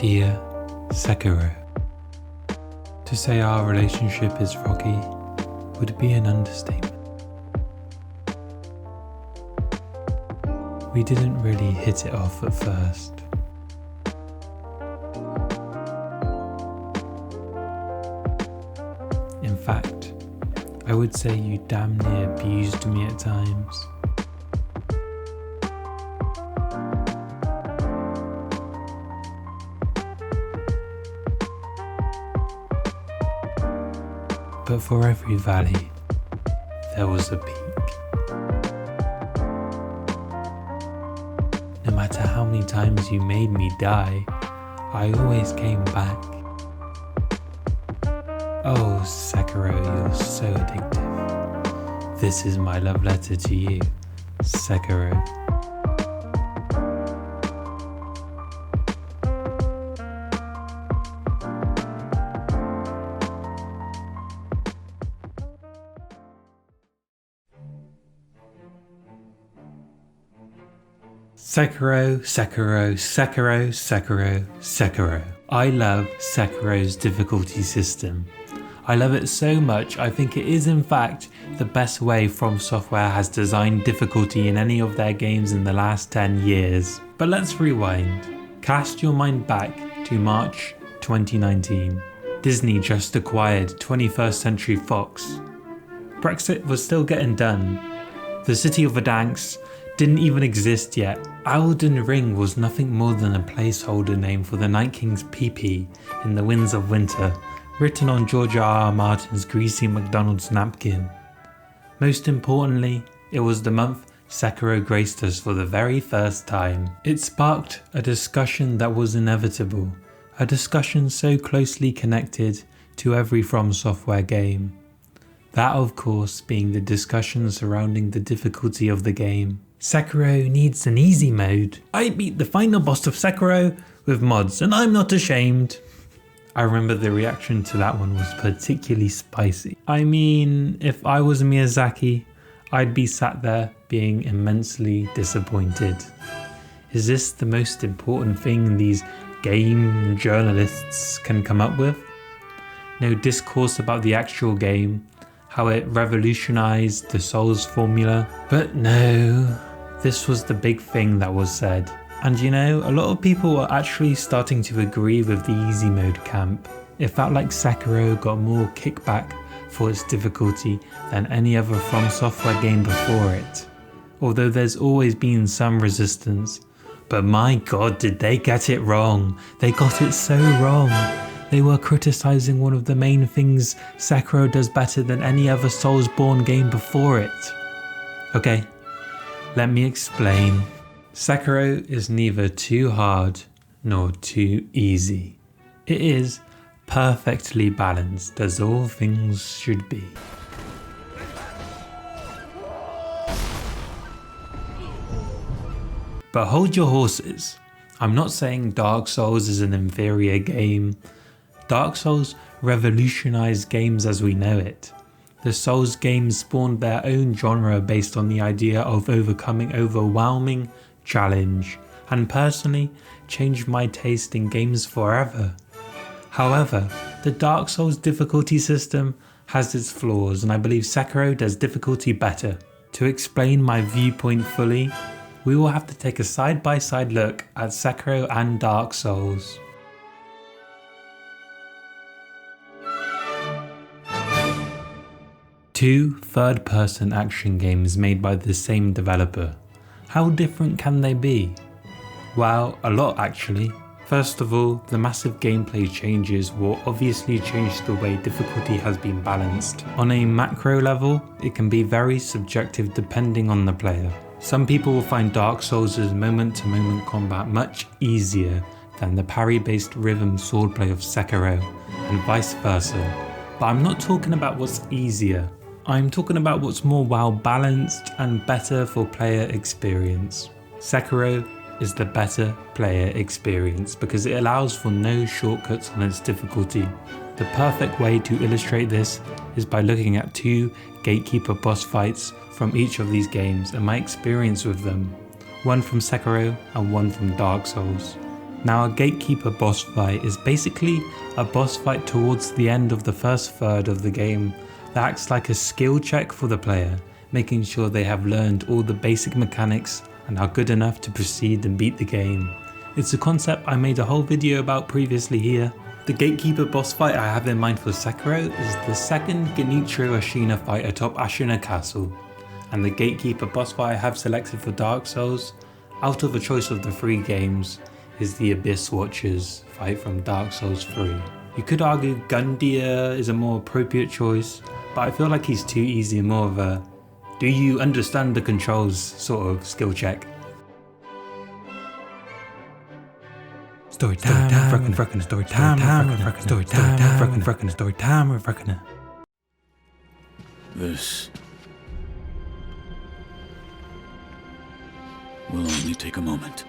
Dear Sekiro, to say our relationship is rocky would be an understatement. We didn't really hit it off at first. In fact, I would say you damn near abused me at times. But for every valley, there was a peak. No matter how many times you made me die, I always came back. Oh, Sekiro, you're so addictive. This is my love letter to you, Sekiro. Sekiro, Sekiro, Sekiro, Sekiro, Sekiro. I love Sekiro's difficulty system. I love it so much I think it is in fact the best way From Software has designed difficulty in any of their games in the last 10 years. But let's rewind. Cast your mind back to March 2019. Disney just acquired 21st Century Fox. Brexit was still getting done. The City of Verdansk didn't even exist yet. Elden Ring was nothing more than a placeholder name for the Night King's pee-pee in the Winds of Winter, written on George R.R. Martin's greasy McDonald's napkin. Most importantly, it was the month Sekiro graced us for the very first time. It sparked a discussion that was inevitable, a discussion so closely connected to every From Software game. That of course being the discussion surrounding the difficulty of the game. Sekiro needs an easy mode. I beat the final boss of Sekiro with mods and I'm not ashamed. I remember the reaction to that one was particularly spicy. I mean, if I was Miyazaki, I'd be sat there being immensely disappointed. Is this the most important thing these game journalists can come up with? No discourse about the actual game, how it revolutionized the Souls formula. But no, this was the big thing that was said. And you know, a lot of people were actually starting to agree with the easy mode camp. It felt like Sekiro got more kickback for its difficulty than any other From Software game before it. Although there's always been some resistance. But my god, did they get it wrong. They got it so wrong. They were criticizing one of the main things Sekiro does better than any other Soulsborne game before it. Okay, let me explain. Sekiro is neither too hard nor too easy. It is perfectly balanced as all things should be. But hold your horses. I'm not saying Dark Souls is an inferior game. Dark Souls revolutionized games as we know it. The Souls games spawned their own genre based on the idea of overcoming overwhelming challenge, and personally changed my taste in games forever. However, the Dark Souls difficulty system has its flaws and I believe Sekiro does difficulty better. To explain my viewpoint fully, we will have to take a side-by-side look at Sekiro and Dark Souls. Two third-person action games made by the same developer. How different can they be? Well, a lot actually. First of all, the massive gameplay changes will obviously change the way difficulty has been balanced. On a macro level, it can be very subjective depending on the player. Some people will find Dark Souls' moment-to-moment combat much easier than the parry-based rhythm swordplay of Sekiro, and vice versa. But I'm not talking about what's easier. I'm talking about what's more well balanced and better for player experience. Sekiro is the better player experience because it allows for no shortcuts on its difficulty. The perfect way to illustrate this is by looking at two gatekeeper boss fights from each of these games and my experience with them. One from Sekiro and one from Dark Souls. Now a Gatekeeper boss fight is basically a boss fight towards the end of the first third of the game that acts like a skill check for the player, making sure they have learned all the basic mechanics and are good enough to proceed and beat the game. It's a concept I made a whole video about previously here. The Gatekeeper boss fight I have in mind for Sekiro is the second Genichiro Ashina fight atop Ashina Castle, and the Gatekeeper boss fight I have selected for Dark Souls, out of a choice of the 3 games, is the Abyss Watchers fight from Dark Souls 3. You could argue Gundyr is a more appropriate choice, but I feel like he's too easy and more of a do you understand the controls sort of skill check. Story time, frickin' story time, story time, frickin' story time, frickin'. This will only take a moment.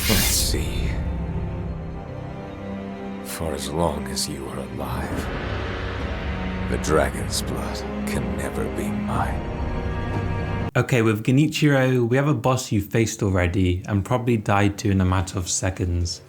Let's see. For as long as you are alive, the dragon's blood can never be mine. Okay, with Genichiro, we have a boss you faced already and probably died to in a matter of seconds.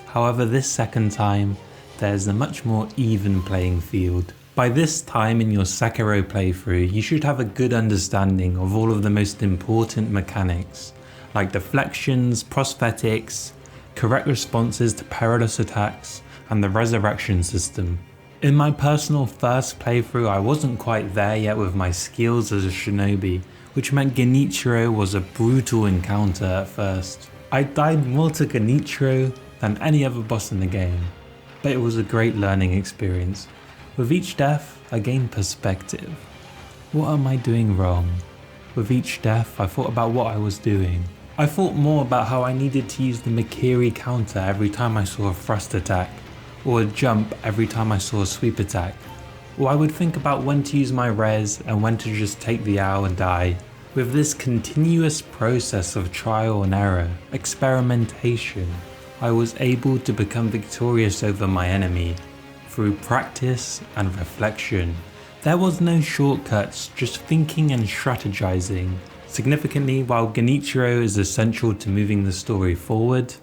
However, this second time, there's a much more even playing field. By this time in your Sekiro playthrough, you should have a good understanding of all of the most important mechanics, like deflections, prosthetics, correct responses to perilous attacks, and the resurrection system. In my personal first playthrough, I wasn't quite there yet with my skills as a shinobi, which meant Genichiro was a brutal encounter at first. I died more to Genichiro than any other boss in the game, but it was a great learning experience. With each death, I gained perspective. What am I doing wrong? With each death, I thought about what I was doing. I thought more about how I needed to use the Mikiri counter every time I saw a thrust attack, or a jump every time I saw a sweep attack. Or I would think about when to use my res and when to just take the owl and die. With this continuous process of trial and error, experimentation, I was able to become victorious over my enemy through practice and reflection. There was no shortcuts, just thinking and strategizing. Significantly, while Genichiro is essential to moving the story forward,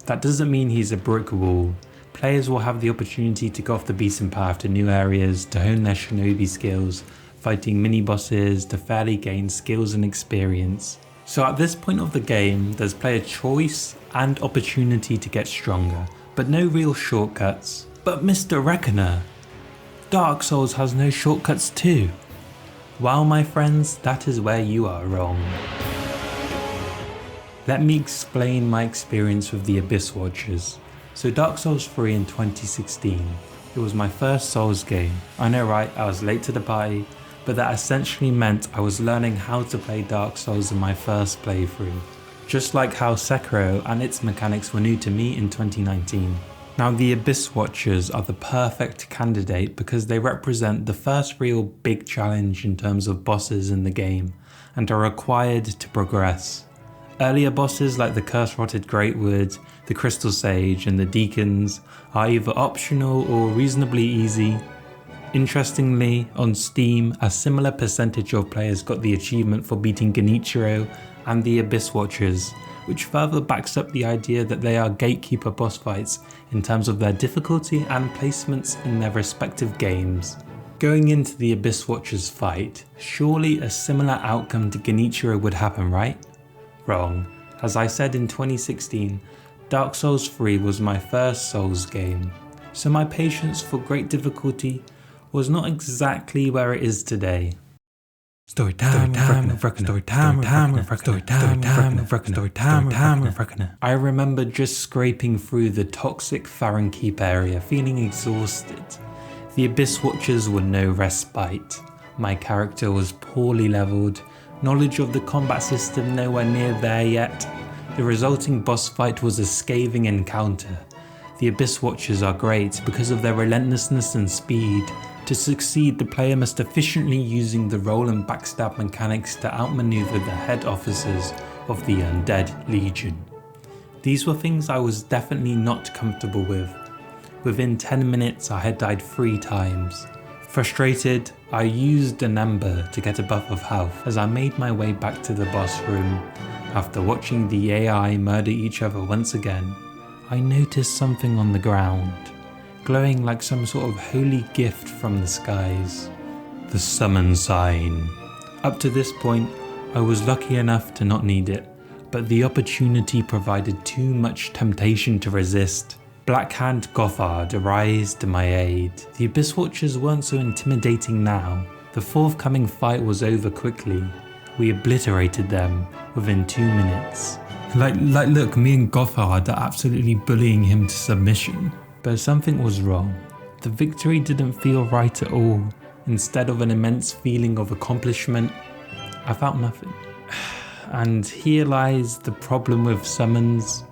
that doesn't mean he's a brick wall. Players will have the opportunity to go off the beaten path to new areas, to hone their shinobi skills, fighting mini-bosses, to fairly gain skills and experience. So at this point of the game, there's player choice and opportunity to get stronger, but no real shortcuts. But Mr. Reckoner, Dark Souls has no shortcuts too. Well, my friends, that is where you are wrong. Let me explain my experience with the Abyss Watchers. So Dark Souls 3 in 2016, it was my first Souls game. I know, right, I was late to the party, but that essentially meant I was learning how to play Dark Souls in my first playthrough. Just like how Sekiro and its mechanics were new to me in 2019. Now the Abyss Watchers are the perfect candidate because they represent the first real big challenge in terms of bosses in the game and are required to progress. Earlier bosses like the Curse-Rotted Greatwood, the Crystal Sage and the Deacons are either optional or reasonably easy. Interestingly, on Steam, a similar percentage of players got the achievement for beating Genichiro and the Abyss Watchers, which further backs up the idea that they are Gatekeeper boss fights in terms of their difficulty and placements in their respective games. Going into the Abyss Watchers fight, surely a similar outcome to Genichiro would happen, right? Wrong. As I said in 2016, Dark Souls 3 was my first Souls game, so my patience for great difficulty was not exactly where it is today. Story time. I remember just scraping through the toxic Farron Keep area, feeling exhausted. The Abyss Watchers were no respite. My character was poorly leveled, knowledge of the combat system nowhere near there yet. The resulting boss fight was a scathing encounter. The Abyss Watchers are great because of their relentlessness and speed. To succeed, the player must efficiently using the roll and backstab mechanics to outmaneuver the head officers of the Undead Legion. These were things I was definitely not comfortable with. Within 10 minutes I had died 3 times. Frustrated, I used an ember to get a buff of health as I made my way back to the boss room. After watching the AI murder each other once again, I noticed something on the ground, glowing like some sort of holy gift from the skies. The summon sign. Up to this point, I was lucky enough to not need it, but the opportunity provided too much temptation to resist. Blackhand Gothard arised to my aid. The Abyss Watchers weren't so intimidating now. The forthcoming fight was over quickly. We obliterated them within 2 minutes. Like look, me and Gothard are absolutely bullying him to submission. But something was wrong. The victory didn't feel right at all. Instead of an immense feeling of accomplishment, I felt nothing. And here lies the problem with summons.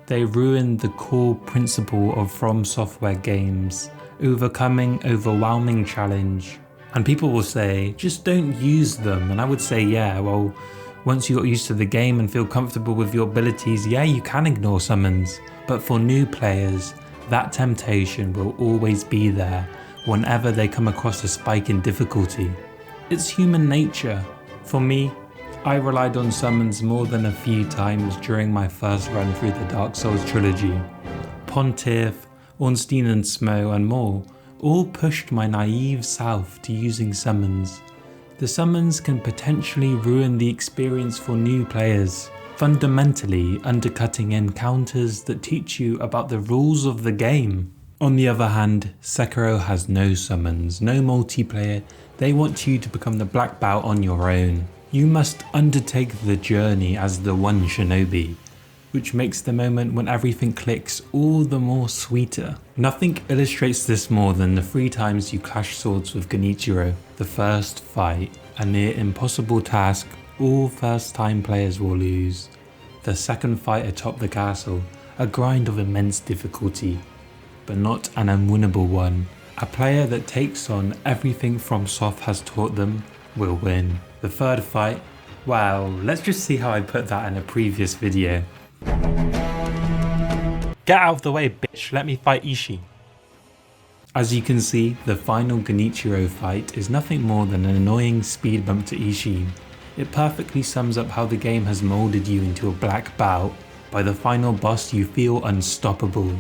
They ruin the core principle of From Software games, overcoming overwhelming challenge. And people will say, just don't use them. And I would say, yeah, well, once you got used to the game and feel comfortable with your abilities, yeah, you can ignore summons. But for new players, that temptation will always be there whenever they come across a spike in difficulty. It's human nature. For me, I relied on summons more than a few times during my first run through the Dark Souls trilogy. Pontiff, Ornstein and Smo and more all pushed my naive self to using summons. The summons can potentially ruin the experience for new players, fundamentally undercutting encounters that teach you about the rules of the game. On the other hand, Sekiro has no summons, no multiplayer. They want you to become the black belt on your own. You must undertake the journey as the one shinobi, which makes the moment when everything clicks all the more sweeter. Nothing illustrates this more than the 3 times you clash swords with Genichiro. The first fight, a near impossible task all first time players will lose. The second fight atop the castle, a grind of immense difficulty, but not an unwinnable one. A player that takes on everything From Soft has taught them will win. The third fight, well, let's just see how I put that in a previous video. Get out of the way, bitch, let me fight Ishii. As you can see, the final Genichiro fight is nothing more than an annoying speed bump to Ishii. It perfectly sums up how the game has molded you into a black belt. By the final boss you feel unstoppable.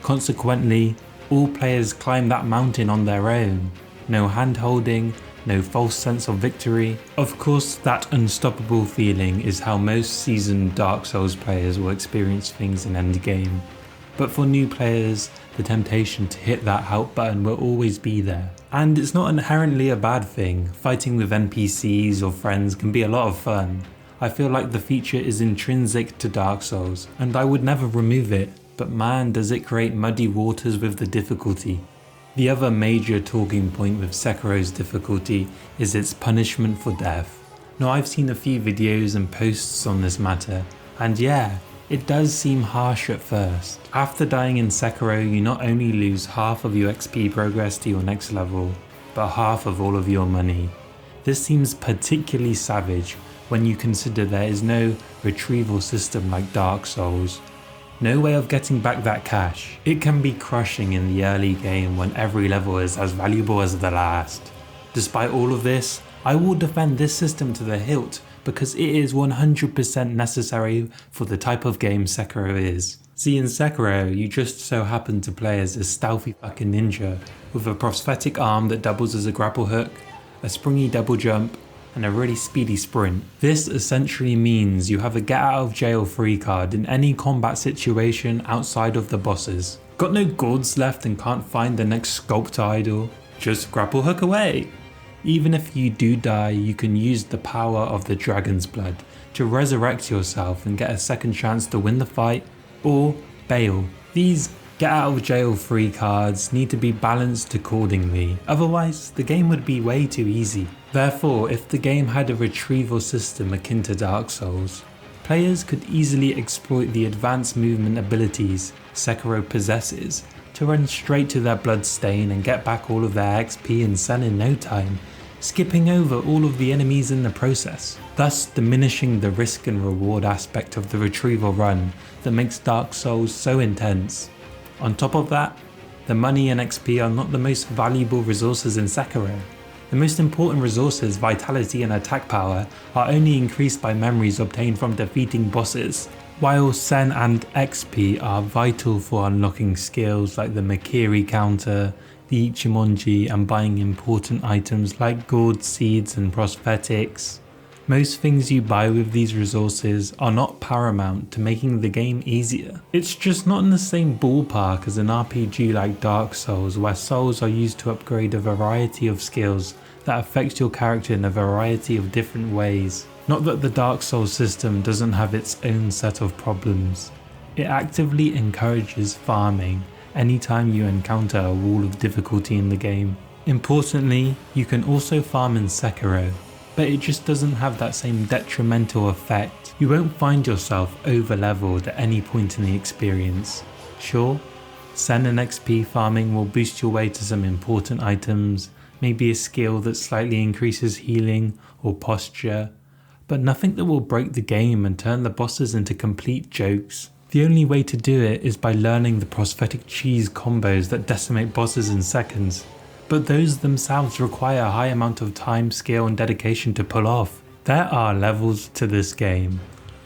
Consequently, all players climb that mountain on their own. No hand holding, no false sense of victory. Of course, that unstoppable feeling is how most seasoned Dark Souls players will experience things in endgame. But for new players, the temptation to hit that help button will always be there. And it's not inherently a bad thing. Fighting with NPCs or friends can be a lot of fun. I feel like the feature is intrinsic to Dark Souls, and I would never remove it. But man, does it create muddy waters with the difficulty. The other major talking point with Sekiro's difficulty is its punishment for death. Now, I've seen a few videos and posts on this matter, and yeah, it does seem harsh at first. After dying in Sekiro, you not only lose half of your XP progress to your next level, but half of all of your money. This seems particularly savage when you consider there is no retrieval system like Dark Souls. No way of getting back that cash. It can be crushing in the early game when every level is as valuable as the last. Despite all of this, I will defend this system to the hilt because it is 100% necessary for the type of game Sekiro is. See, in Sekiro, you just so happen to play as a stealthy fucking ninja with a prosthetic arm that doubles as a grapple hook, a springy double jump, and a really speedy sprint. This essentially means you have a get out of jail free card in any combat situation outside of the bosses. Got no gourds left and can't find the next sculpt idol? Just grapple hook away. Even if you do die, you can use the power of the dragon's blood to resurrect yourself and get a second chance to win the fight or bail. These get out of jail free cards need to be balanced accordingly, otherwise the game would be way too easy. Therefore, if the game had a retrieval system akin to Dark Souls, players could easily exploit the advanced movement abilities Sekiro possesses to run straight to their bloodstain and get back all of their XP and Sen in no time, skipping over all of the enemies in the process, thus diminishing the risk and reward aspect of the retrieval run that makes Dark Souls so intense. On top of that, the money and XP are not the most valuable resources in Sekiro. The most important resources, vitality and attack power, are only increased by memories obtained from defeating bosses, while Sen and XP are vital for unlocking skills like the Makiri counter, the Ichimonji, and buying important items like gourd seeds and prosthetics. Most things you buy with these resources are not paramount to making the game easier. It's just not in the same ballpark as an RPG like Dark Souls, where souls are used to upgrade a variety of skills that affect your character in a variety of different ways. Not that the Dark Souls system doesn't have its own set of problems. It actively encourages farming anytime you encounter a wall of difficulty in the game. Importantly, you can also farm in Sekiro, but it just doesn't have that same detrimental effect. You won't find yourself over leveled at any point in the experience. Sure, Sen and XP farming will boost your way to some important items, maybe a skill that slightly increases healing or posture, but nothing that will break the game and turn the bosses into complete jokes. The only way to do it is by learning the prosthetic cheese combos that decimate bosses in seconds, but those themselves require a high amount of time, skill and dedication to pull off. There are levels to this game.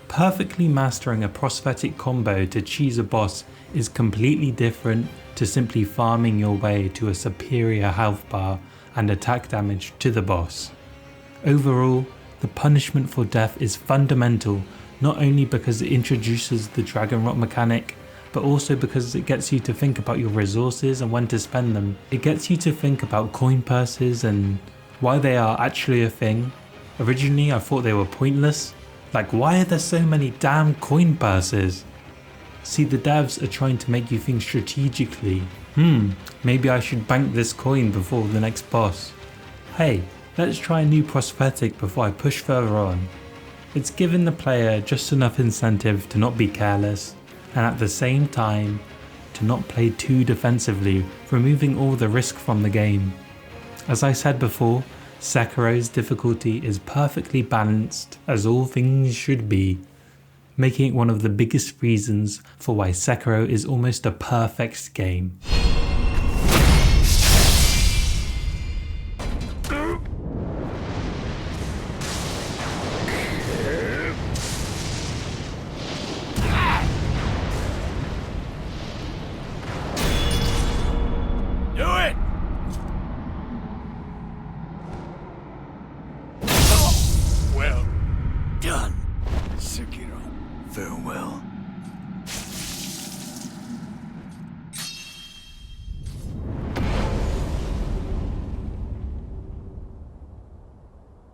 Perfectly mastering a prosthetic combo to cheese a boss is completely different to simply farming your way to a superior health bar and attack damage to the boss. Overall, the punishment for death is fundamental, not only because it introduces the Dragon Rock mechanic, but also because it gets you to think about your resources and when to spend them. It gets you to think about coin purses and why they are actually a thing. Originally I thought they were pointless. Like, why are there so many damn coin purses? See, the devs are trying to make you think strategically. Maybe I should bank this coin before the next boss. Hey, let's try a new prosthetic before I push further on. It's given the player just enough incentive to not be careless, and at the same time, to not play too defensively, removing all the risk from the game. As I said before, Sekiro's difficulty is perfectly balanced, as all things should be, making it one of the biggest reasons for why Sekiro is almost a perfect game.